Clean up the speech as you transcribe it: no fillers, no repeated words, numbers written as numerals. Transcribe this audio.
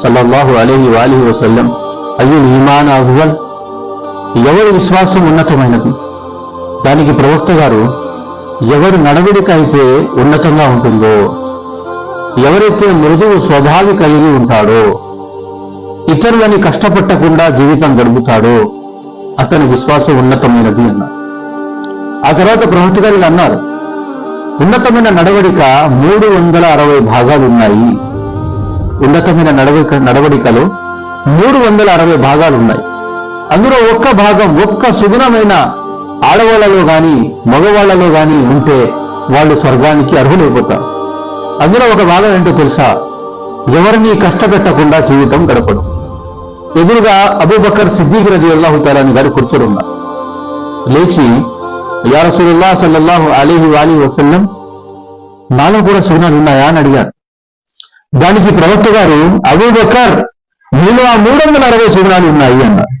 సల్లల్లాహు అలైహి వాలిహి వసల్లం అయ్యుల్ ఈమాన్ అఫ్జల్, ఎవరి విశ్వాసం ఉన్నతమైనది? దానికి ప్రవక్త గారు, ఎవరి నడవడిక అయితే ఉన్నతంగా ఉంటుందో, ఎవరైతే మృదువు స్వభావి కలిగి ఉంటాడో, ఇతరులని కష్టపెట్టకుండా జీవితం గడుపుతాడో అతని విశ్వాసం ఉన్నతమైనది అన్నారు. ఆ తర్వాత ప్రవక్త గారు అన్నారు, ఉన్నతమైన నడవడిక 360 భాగాలు ఉన్నాయి. ఉన్నతమైన నడవడికలో 360 భాగాలు ఉన్నాయి. అందులో ఒక్క భాగం, ఒక్క సుగుణమైన ఆడవాళ్లలో గాని మగవాళ్లలో గాని ఉంటే వాళ్ళు స్వర్గానికి అర్హులైపోతారు. అందులో ఒక భాగం ఏంటో తెలుసా? ఎవరిని కష్టపెట్టకుండా జీవితం గడపడం. ఎదురుగా అబూబకర్ సిద్దిక్ రలియల్లాహు తఆలా గారు కూర్చొని ఉన్నారు. లేచి, యా రసూలుల్లాహ్ సల్లల్లాహు అలైహి వాలిహి వసల్లం, నాలో కూడా సుగుణాలు ఉన్నాయా అని అడిగారు. దానికి ప్రవక్త గారు, అబూబకర్, నీలో ఆ 360 సుగుణాలు ఉన్నాయి అన్నారు.